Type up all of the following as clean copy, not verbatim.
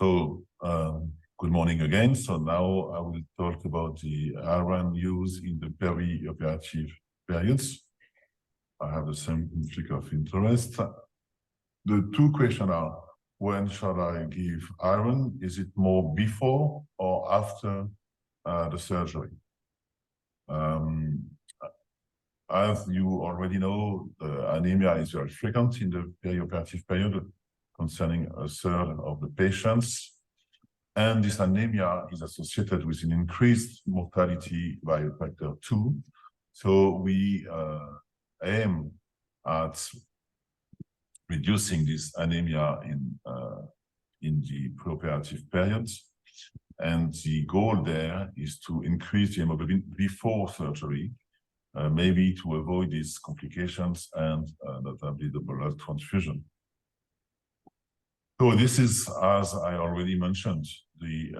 Good morning again. So now I will talk about the iron use in the perioperative periods. I have the same conflict of interest. The two questions are, when shall I give iron? Is it more before or after the surgery? As you already know, anemia is very frequent in the perioperative period, concerning a third of the patients. And this anemia is associated with an increased mortality by a factor 2. So we aim at reducing this anemia in the preoperative period. And the goal there is to increase the hemoglobin before surgery, maybe to avoid these complications and notably the blood transfusion. So this is, as I already mentioned, the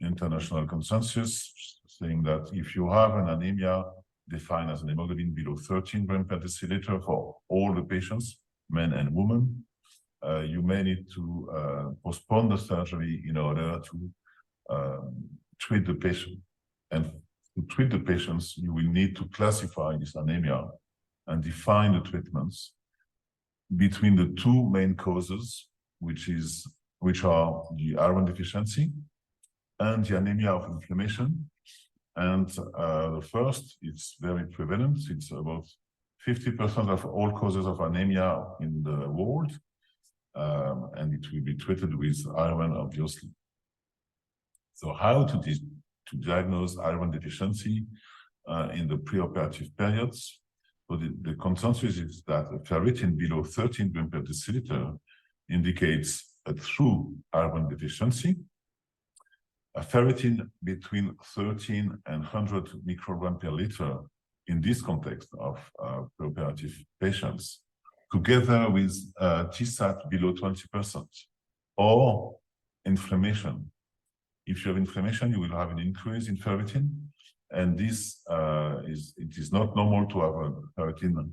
international consensus saying that if you have an anemia defined as an hemoglobin below 13 grams per deciliter for all the patients, men and women, you may need to postpone the surgery in order to treat the patient. And to treat the patients, you will need to classify this anemia and define the treatments between the two main causes, which are the iron deficiency and the anemia of inflammation. And the first, it's very prevalent. It's about 50% of all causes of anemia in the world, and it will be treated with iron, obviously. So how to diagnose iron deficiency in the preoperative periods? So the consensus is that a ferritin below 13 grams per deciliter indicates a true iron deficiency. A ferritin between 13 and 100 micrograms per liter in this context of preoperative patients, together with TSAT below 20%, or inflammation. If you have inflammation, you will have an increase in ferritin, and this it is not normal to have a ferritin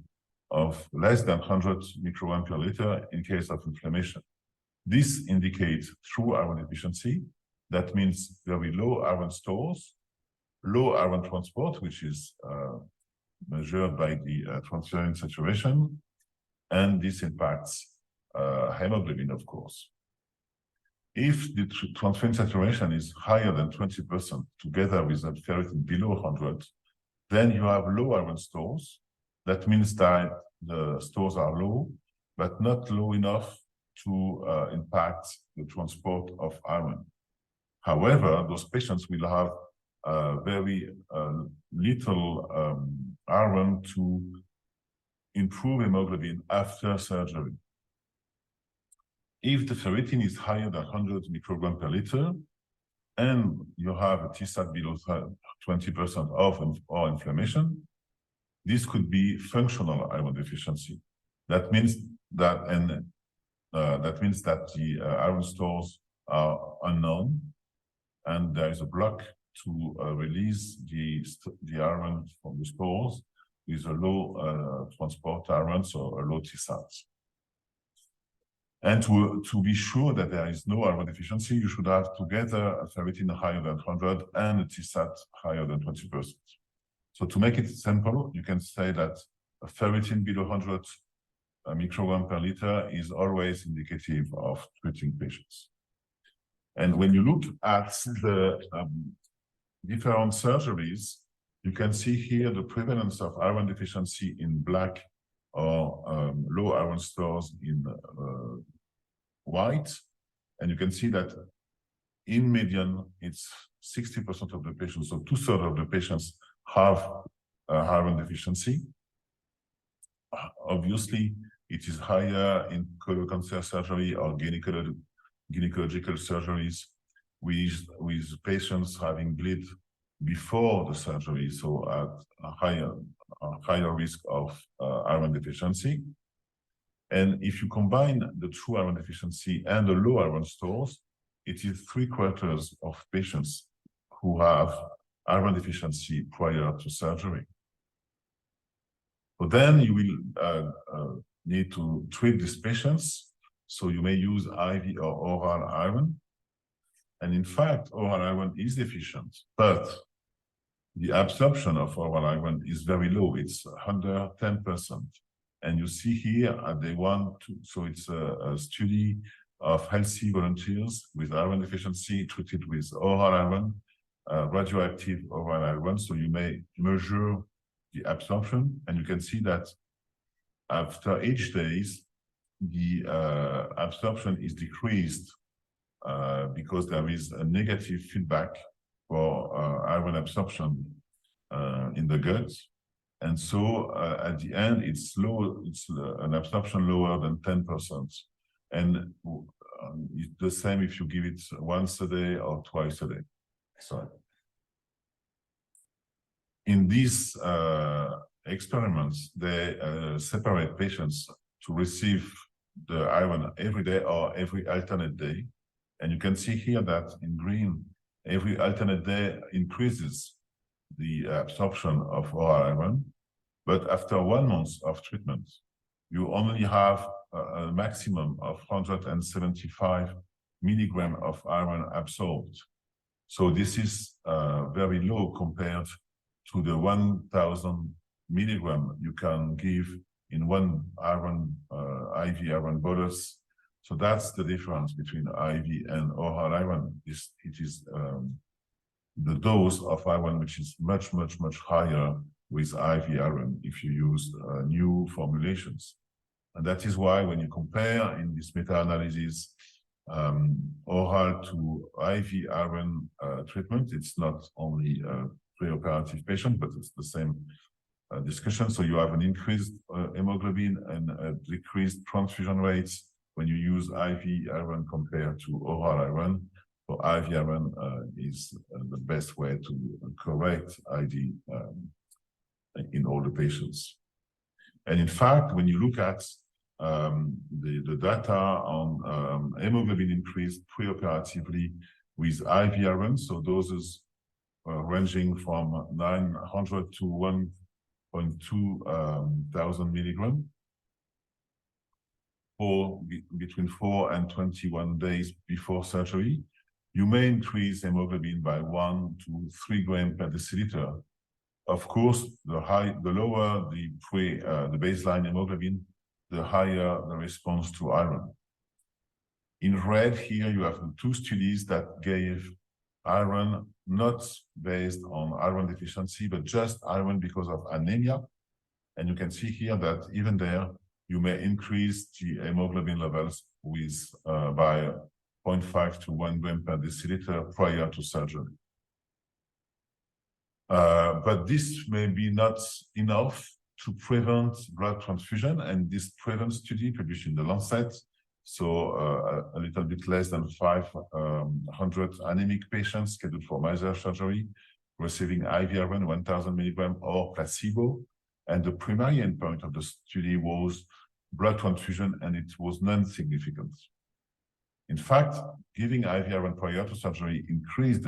of less than 100 micrograms per liter in case of inflammation. This indicates true iron deficiency. That means very low iron stores, low iron transport, which is measured by the transferrin saturation, and this impacts hemoglobin, of course. If the transferrin saturation is higher than 20%, together with a ferritin below 100, then you have low iron stores. That means that the stores are low, but not low enough to impact the transport of iron. However, those patients will have very little iron to improve hemoglobin after surgery. If the ferritin is higher than 100 micrograms per liter, and you have a TSAT below 20% or inflammation, this could be functional iron deficiency. That means that, the iron stores are unknown, and there is a block to release the iron from the stores with a low transport iron, so a low TSAT. And to be sure that there is no iron deficiency, you should have together a ferritin higher than 100 and a TSAT higher than 20%. So to make it simple, you can say that a ferritin below 100 micrograms per liter is always indicative of treating patients. And when you look at the different surgeries, you can see here the prevalence of iron deficiency in black or low iron stores in white. And you can see that in median, it's 60% of the patients, so 2/3 of the patients have iron deficiency. Obviously, it is higher in colon cancer surgery or gynecological surgeries with patients having bleed before the surgery, so at a higher risk of iron deficiency. And if you combine the true iron deficiency and the low iron stores, it is 3/4 of patients who have iron deficiency prior to surgery. So then you will need to treat these patients So you may use IV or oral iron. And in fact, oral iron is efficient, but the absorption of oral iron is very low. It's under 10%. And you see here at day 1, 2, so it's a study of healthy volunteers with iron deficiency treated with oral iron, radioactive oral iron. So you may measure the absorption, and you can see that after each day, the absorption is decreased because there is a negative feedback for iron absorption in the gut. And so at the end, it's low, it's an absorption lower than 10%. And it's the same if you give it once a day or twice a day. So in these experiments, they separate patients to receive the iron every day or every alternate day. And you can see here that in green, every alternate day increases the absorption of oral iron. But after 1 month of treatment, you only have a maximum of 175 milligrams of iron absorbed. So this is very low compared to the 1,000 milligrams you can give in one iron, IV iron bolus. So that's the difference between IV and oral iron. It is the dose of iron, which is much, much, much higher with IV iron if you use new formulations. And that is why when you compare in this meta-analysis oral to IV iron treatment, it's not only a preoperative patient, but it's the same discussion. So you have an increased hemoglobin and a decreased transfusion rates when you use IV iron compared to oral iron. So IV iron is the best way to correct ID in all the patients. And in fact, when you look at the data on hemoglobin increase preoperatively with IV iron, so doses ranging from 900 to 1.2 thousand milligrams for between 4 and 21 days before surgery, you may increase hemoglobin by 1 to 3 grams per deciliter. Of course, the lower the baseline hemoglobin, the higher the response to iron. In red here, you have 2 studies that gave iron not based on iron deficiency, but just iron because of anemia. And you can see here that even there, you may increase the hemoglobin levels with by 0.5 to 1 gram per deciliter prior to surgery. But this may be not enough to prevent blood transfusion, and this PREVENT study published in the Lancet, so a little bit less than 500 anemic patients scheduled for major surgery, receiving IV iron 1,000 milligrams or placebo, and the primary endpoint of the study was blood transfusion, and it was non-significant. In fact, giving IV iron prior to surgery increased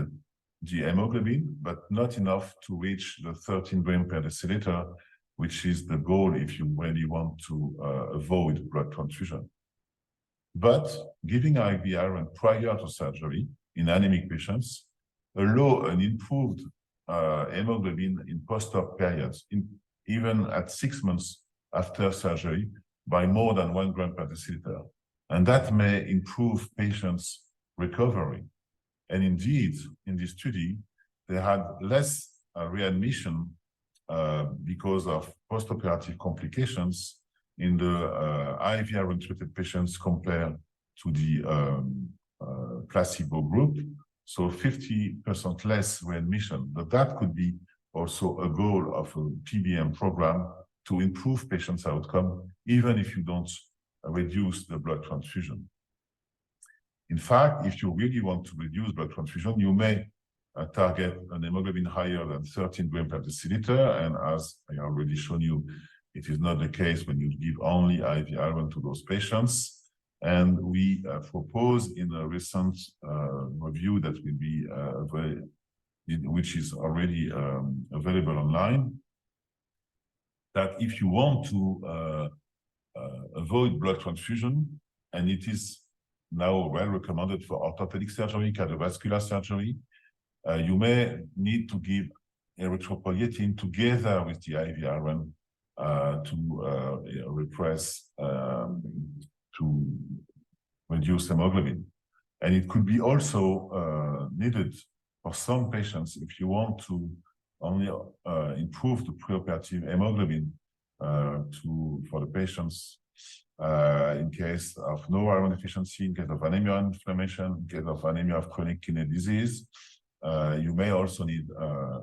the hemoglobin, but not enough to reach the 13 grams per deciliter, which is the goal if you really want to avoid blood transfusion. But giving IV iron prior to surgery in anemic patients allow an improved hemoglobin in post-op periods, even at 6 months after surgery, by more than 1 gram per deciliter. And that may improve patients' recovery. And indeed, in this study, they had less readmission because of post-operative complications in the IV iron-treated patients compared to the placebo group. So 50% less readmission. But that could be also a goal of a PBM program to improve patients' outcome, even if you don't reduce the blood transfusion. In fact, if you really want to reduce blood transfusion, you may target an hemoglobin higher than 13 grams per deciliter. And as I already shown you, it is not the case when you give only IV iron to those patients. And we propose in a recent review that will be which is already available online, that if you want to avoid blood transfusion, and it is now well recommended for orthopedic surgery, cardiovascular surgery. You may need to give erythropoietin together with the IV iron to repress, to reduce hemoglobin. And it could be also needed for some patients if you want to only improve the preoperative hemoglobin for the patients in case of no iron deficiency, in case of anemia and inflammation, in case of anemia of chronic kidney disease. You may also need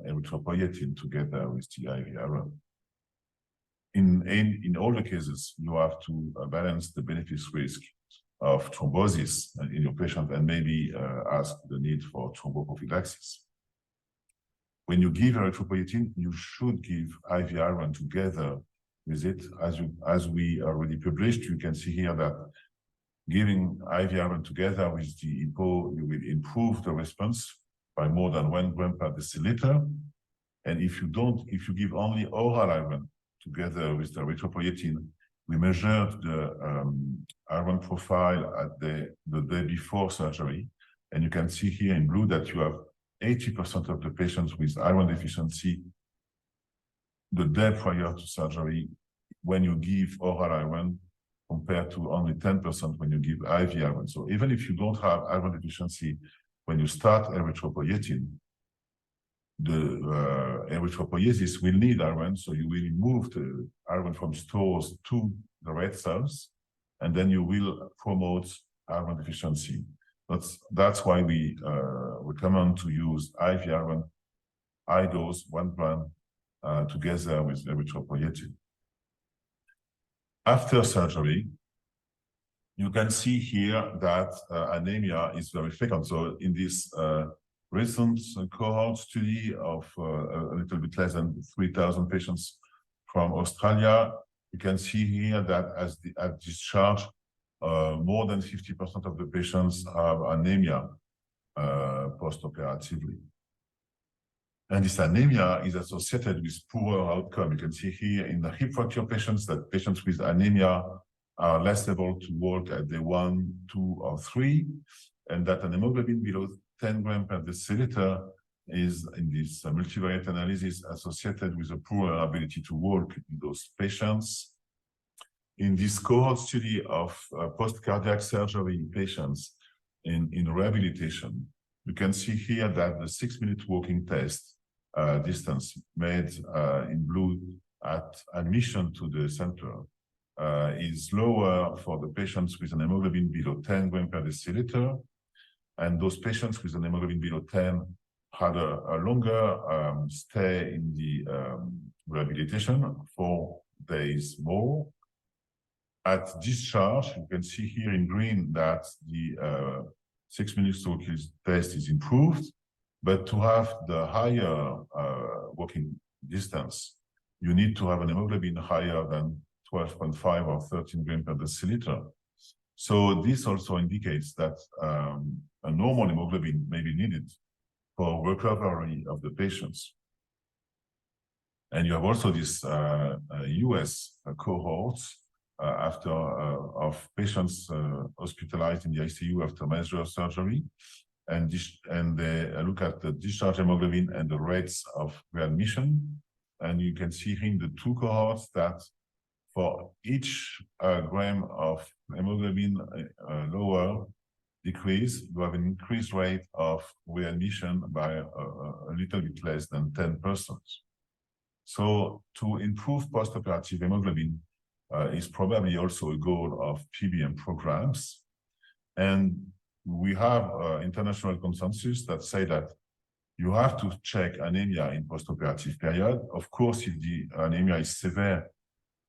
erythropoietin together with the IV iron. In all the cases, you have to balance the benefits risk of thrombosis in your patient and maybe ask the need for thromboprophylaxis. When you give erythropoietin, you should give IV iron together with it. As we already published, you can see here that giving IV iron together with the EPO, you will improve the response by more than 1 gram per deciliter. And if you give only oral iron together with the erythropoietin, we measured the iron profile at the day before surgery. And you can see here in blue that you have 80% of the patients with iron deficiency the day prior to surgery when you give oral iron, compared to only 10% when you give IV iron. So even if you don't have iron deficiency when you start erythropoietin, the erythropoiesis will need iron, so you will move the iron from stores to the red cells, and then you will promote iron deficiency. That's why we recommend to use IV iron, high dose, 1 gram, together with erythropoietin. After surgery, you can see here that anemia is very frequent. So in this recent cohort study of a little bit less than 3,000 patients from Australia, you can see here that at discharge, more than 50% of the patients have anemia post-operatively. And this anemia is associated with poorer outcome. You can see here in the hip fracture patients that patients with anemia are less able to walk at day 1, 2, or 3, and that an hemoglobin below 10 grams per deciliter is, in this multivariate analysis, associated with a poorer ability to walk in those patients. In this cohort study of post-cardiac surgery patients in rehabilitation, you can see here that the 6-minute walking test distance made in blue at admission to the center is lower for the patients with an hemoglobin below 10 grams per deciliter. And those patients with an hemoglobin below 10 had a longer stay in the rehabilitation, 4 days more. At discharge, you can see here in green that the 6-minute walking test is improved, but to have the higher walking distance, you need to have an hemoglobin higher than 12.5 or 13 grams per deciliter. So this also indicates that a normal hemoglobin may be needed for recovery of the patients. And you have also this US cohort of patients hospitalized in the ICU after major surgery, and they look at the discharge hemoglobin and the rates of readmission. And you can see here in the 2 cohorts that for each gram of hemoglobin lower decrease, you have an increased rate of readmission by a little bit less than 10%. So to improve post-operative hemoglobin is probably also a goal of PBM programs. And we have international consensus that say that you have to check anemia in post-operative period. Of course, if the anemia is severe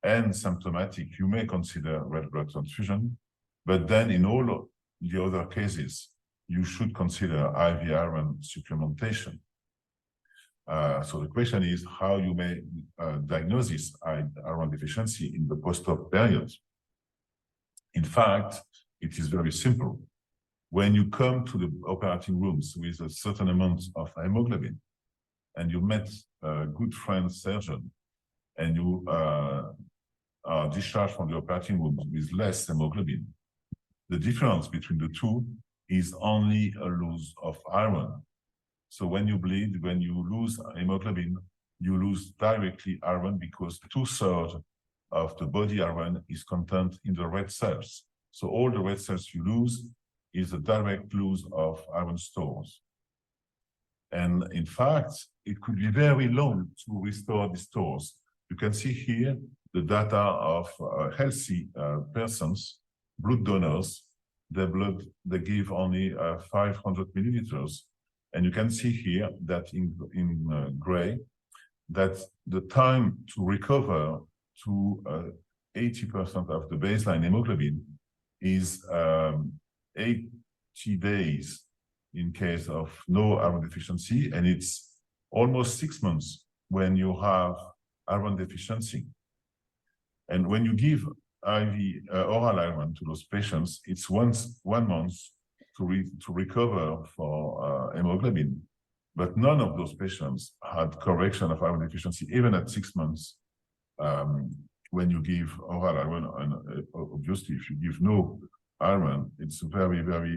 and symptomatic, you may consider red blood transfusion. But then in all the other cases, you should consider IV iron supplementation. So the question is how you may diagnose this iron deficiency in the post-op period. In fact, it is very simple. When you come to the operating rooms with a certain amount of hemoglobin, and you met a good friend surgeon, and you are discharged from the operating room with less hemoglobin, The difference between the two is only a loss of iron. So when you bleed, when you lose hemoglobin, you lose directly iron because 2/3 of the body iron is contained in the red cells. So all the red cells you lose is a direct loss of iron stores. And in fact, it could be very long to restore the stores. You can see here the data of healthy persons, blood donors. Their blood, they give only 500 milliliters. And you can see here that in gray, that the time to recover to 80% of the baseline hemoglobin is 80 days in case of no iron deficiency, and it's almost 6 months when you have iron deficiency. And when you give IV oral iron to those patients, it's 1 month to recover for hemoglobin. But none of those patients had correction of iron deficiency, even at 6 months. When you give oral iron, and obviously if you give no iron, it's very, very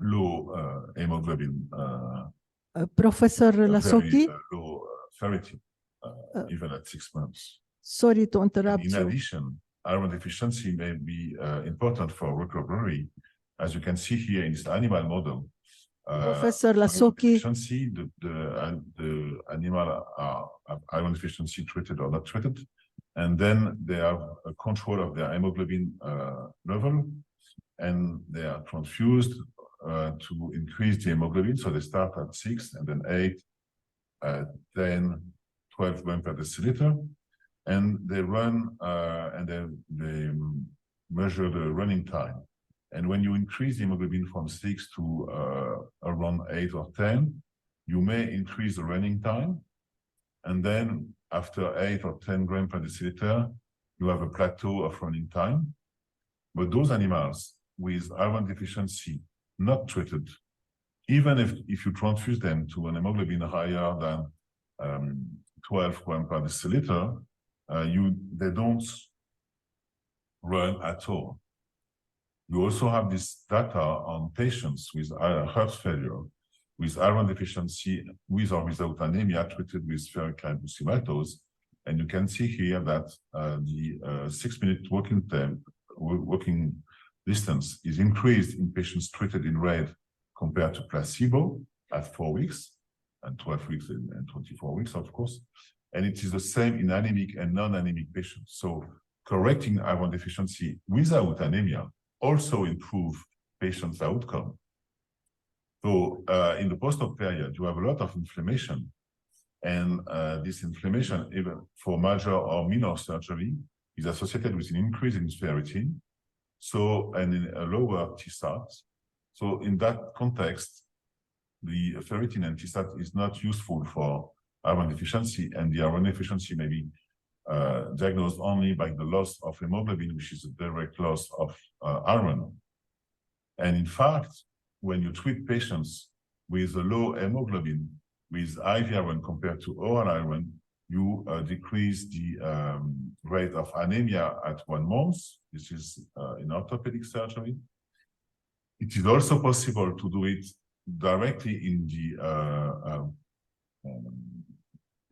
low hemoglobin. Professor Lasocki? Very low ferritin, even at 6 months. Sorry to interrupt In you. addition, iron deficiency may be important for recovery. As you can see here in this animal model, Professor Lasocki, the animal are iron deficiency treated or not treated, and then they have a control of their hemoglobin level, and they are transfused to increase the hemoglobin. So they start at 6 and then 8, 10, 12 grams per deciliter, and they run and they measure the running time. And when you increase the hemoglobin from 6 to around 8 or 10, you may increase the running time. And then after 8 or 10 grams per deciliter, you have a plateau of running time. But those animals with iron deficiency not treated, even if you transfuse them to an hemoglobin higher than 12 grams per deciliter, they don't run at all. You also have this data on patients with heart failure, with iron deficiency, with or without anemia, treated with ferric carboxymaltose. And you can see here that the 6-minute walking distance is increased in patients treated in red compared to placebo at 4 weeks, and 12 weeks and 24 weeks, of course. And it is the same in anemic and non-anemic patients. So correcting iron deficiency without anemia also improve patients' outcome. So in the post-op period, you have a lot of inflammation. And this inflammation, even for major or minor surgery, is associated with an increase in ferritin, and in a lower TSAT. So in that context, the ferritin and TSAT is not useful for iron deficiency, and the iron deficiency may be diagnosed only by the loss of hemoglobin, which is a direct loss of iron. And in fact, when you treat patients with a low hemoglobin with IV iron compared to oral iron, you decrease the rate of anemia at 1 month. This is in orthopedic surgery. It is also possible to do it directly in the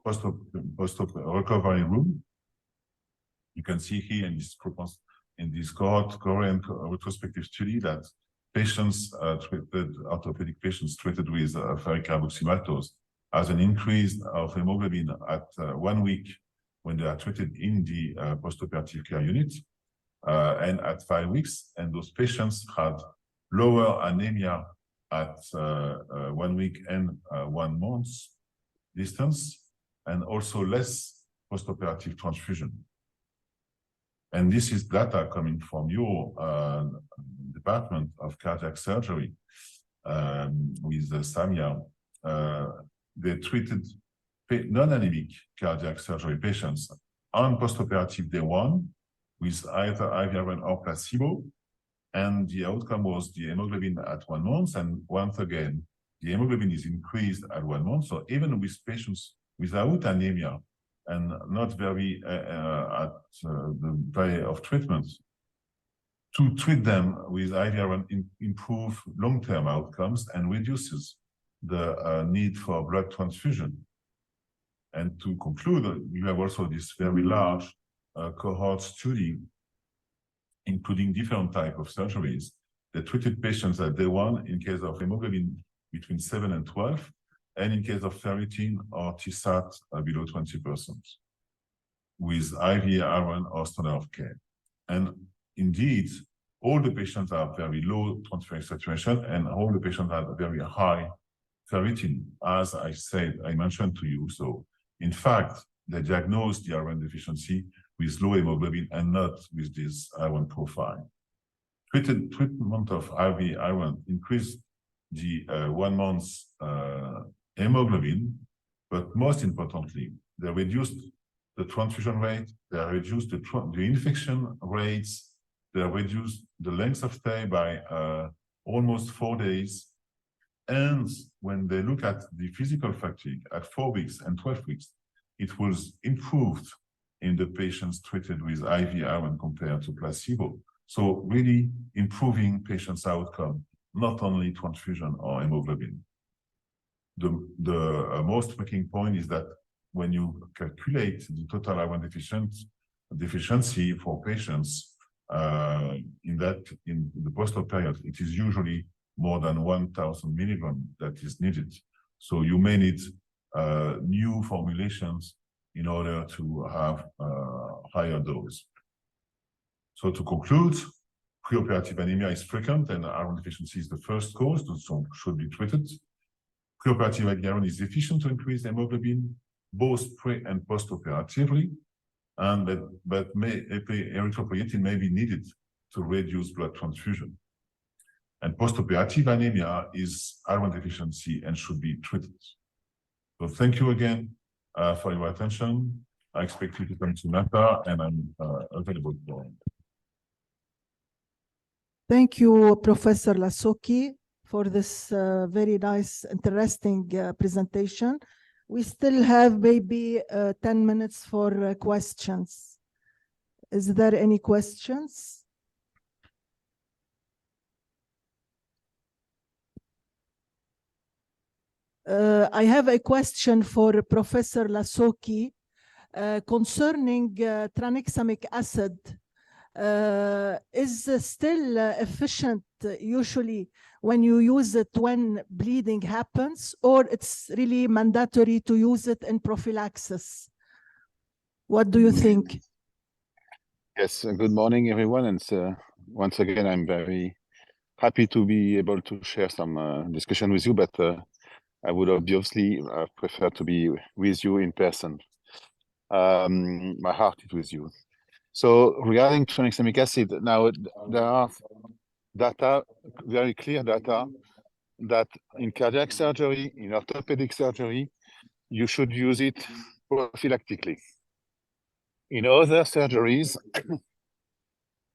post-op recovery room. You can see here in this Korean retrospective study that patients orthopedic patients treated with ferric carboxymaltose has an increase of hemoglobin at 1 week when they are treated in the post-operative care unit, and at 5 weeks. And those patients had lower anemia at 1 week and 1 month distance, and also less post-operative transfusion. And this is data coming from your department of cardiac surgery with Samia. They treated non-anemic cardiac surgery patients on post-operative day 1 with either IV iron or placebo. And the outcome was the hemoglobin at 1 month. And once again, the hemoglobin is increased at 1 month. So even with patients without anemia and not very at the day of treatment, to treat them with IV iron improve long-term outcomes and reduces the need for blood transfusion. And to conclude, you have also this very large cohort study, including different types of surgeries that treated patients at day 1 in case of hemoglobin between 7 and 12, and in case of ferritin or TSAT below 20%, with IV iron or standard of care. And indeed, all the patients are very low transferrin saturation, and all the patients have very high ferritin, as I said, I mentioned to you. So, in fact, they diagnosed the iron deficiency with low hemoglobin and not with this iron profile. Treatment of IV iron increased the 1 month hemoglobin, but most importantly, they reduced the transfusion rate, they reduced the infection rates, they reduced the length of stay by almost 4 days. And when they look at the physical fatigue at 4 weeks and 12 weeks, it was improved in the patients treated with IV iron compared to placebo. So really improving patients' outcome, not only transfusion or hemoglobin. The most striking point is that when you calculate the total iron deficiency for patients in the post-op period, it is usually more than 1,000 milligrams that is needed. So you may need new formulations in order to have higher dose. So to conclude, preoperative anemia is frequent and iron deficiency is the first cause, so should be treated. Preoperative iron is efficient to increase hemoglobin, both pre and post-operatively, and erythropoietin may be needed to reduce blood transfusion. And post-operative anemia is iron deficiency and should be treated. So thank you again for your attention. I expect you to come to Nata, and I'm available for. Thank you, Professor Lasocki, for this very nice, interesting presentation. We still have maybe 10 minutes for questions. Is there any questions? I have a question for Professor Lasocki concerning tranexamic acid. Is still efficient usually when you use it when bleeding happens, or it's really mandatory to use it in prophylaxis? What do you think? Yes, good morning, everyone. And once again, I'm very happy to be able to share some discussion with you, but I would obviously prefer to be with you in person. My heart is with you. So regarding tranexamic acid, now there are data, very clear data, that in cardiac surgery, in orthopedic surgery, you should use it prophylactically. In other surgeries,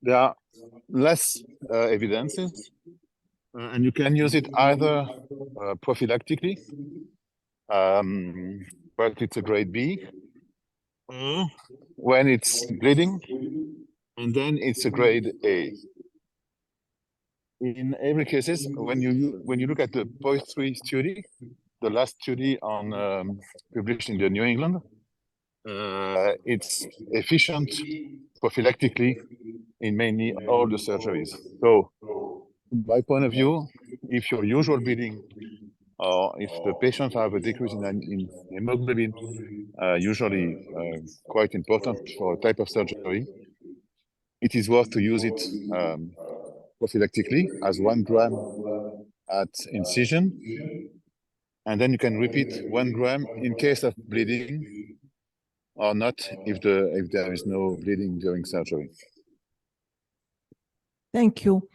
there are less evidences, and you can use it either prophylactically, but it's a grade B, when it's bleeding, and then it's a grade A. In every cases, when you look at the POISE-3 study, the last study on published in the New England, it's efficient prophylactically in mainly all the surgeries. So, by point of view, if your usual bleeding or if the patient have a decrease in hemoglobin, usually quite important for a type of surgery, it is worth to use it prophylactically as 1 gram at incision, and then you can repeat 1 gram in case of bleeding or not if there is no bleeding during surgery. Thank you.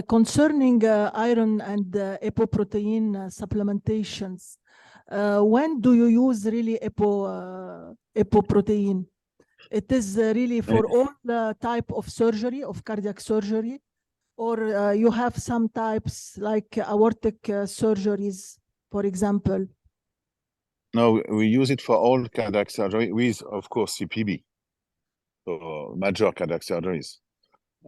Concerning iron and apoprotein supplementations, when do you use really apoprotein? It is really for all the type of surgery, of cardiac surgery, or you have some types like aortic surgeries, for example? No, we use it for all cardiac surgery with, of course, CPB, so major cardiac surgeries.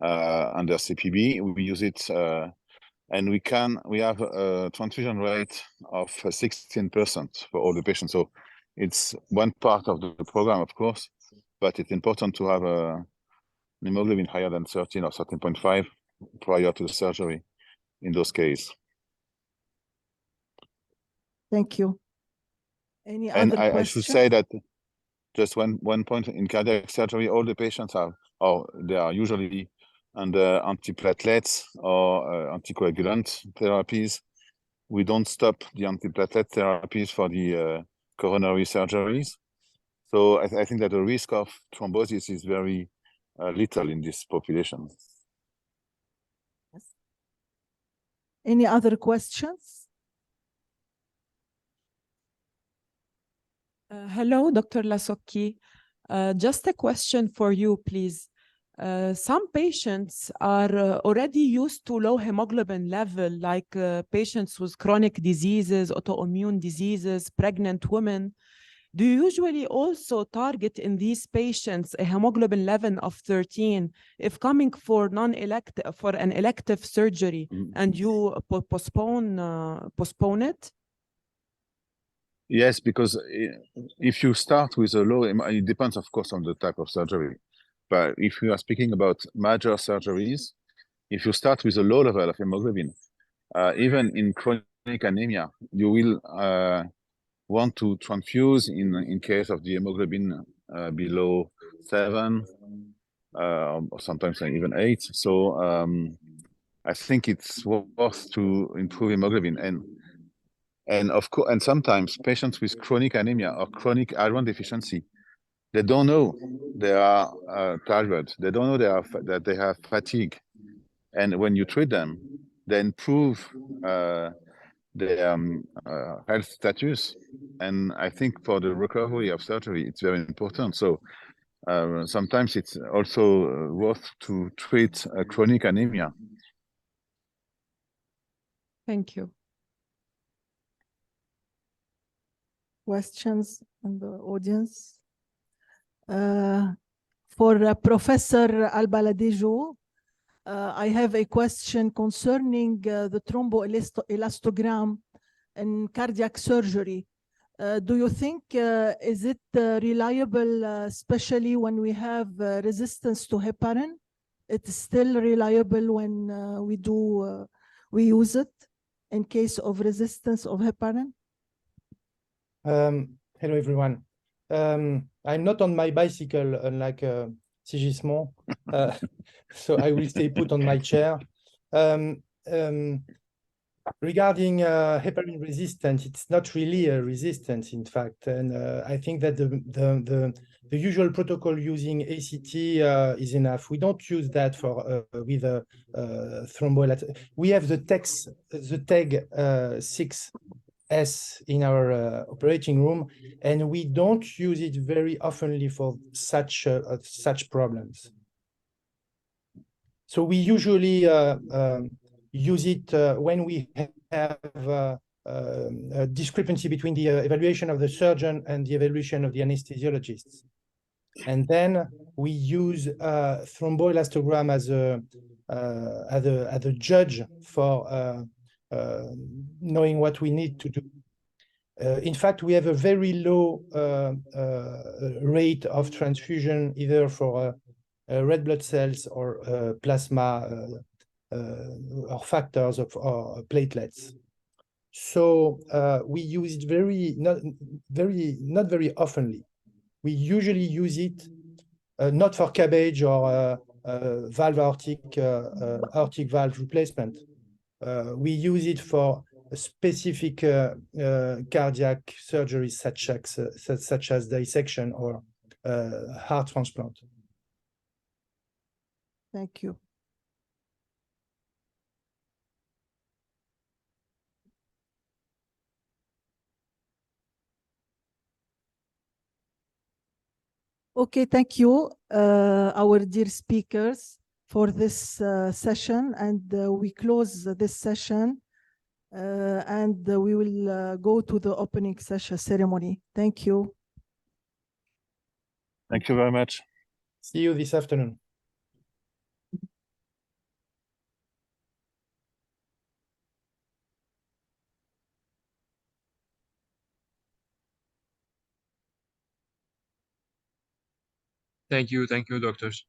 under CPB. We use it, and we have a transfusion rate of 16% for all the patients. So it's one part of the program, of course, but it's important to have a hemoglobin higher than 13 or 13.5 prior to the surgery in those cases. Thank you. Any And other I should question? say that just one point, in cardiac surgery, all the patients they are usually under antiplatelets or anticoagulant therapies. We don't stop the antiplatelet therapies for the coronary surgeries. So I think that the risk of thrombosis is very little in this population. Yes. Any other questions? Hello, Dr. Lasocki. Just a question for you, please. Some patients are already used to low hemoglobin level, like patients with chronic diseases, autoimmune diseases, pregnant women. Do you usually also target in these patients a hemoglobin level of 13 if coming for an elective surgery and you postpone it? Yes, because if you start with a low, it depends, of course, on the type of surgery. But if you are speaking about major surgeries, if you start with a low level of hemoglobin, even in chronic anemia, you will want to transfuse in case of the hemoglobin below 7, or sometimes even 8. So I think it's worth to improve hemoglobin. And of course, and sometimes patients with chronic anemia or chronic iron deficiency, they don't know they are tired. They don't know that they have fatigue. And when you treat them, they improve their health status. And I think for the recovery of surgery, it's very important. So sometimes it's also worth to treat chronic anemia. Thank you. Questions in the audience? For Professor Al-Baladejo, I have a question concerning the thromboelastogram in cardiac surgery. Do you think is it reliable, especially when we have resistance to heparin? It's still reliable when we use it in case of resistance of heparin? Hello, everyone. I'm not on my bicycle, unlike Sigismond, so I will stay put on my chair. Regarding heparin resistance, it's not really a resistance, in fact, and I think that the usual protocol using ACT is enough. We don't use that for with thromboelastogram. We have the TEG 6S in our operating room, and we don't use it very oftenly for such problems. So we usually use it when we have a discrepancy between the evaluation of the surgeon and the evaluation of the anesthesiologists. And then we use thromboelastogram as a judge for knowing what we need to do. In fact, we have a very low rate of transfusion, either for red blood cells or plasma or factors or platelets. So we use it not very oftenly. We usually use it not for CABG or aortic valve replacement. We use it for a specific cardiac surgeries such as dissection or heart transplant. Thank you. Okay, thank you, our dear speakers, for this session, and we close this session, and we will go to the opening session ceremony. Thank you. Thank you very much. See you this afternoon. Thank you, doctors.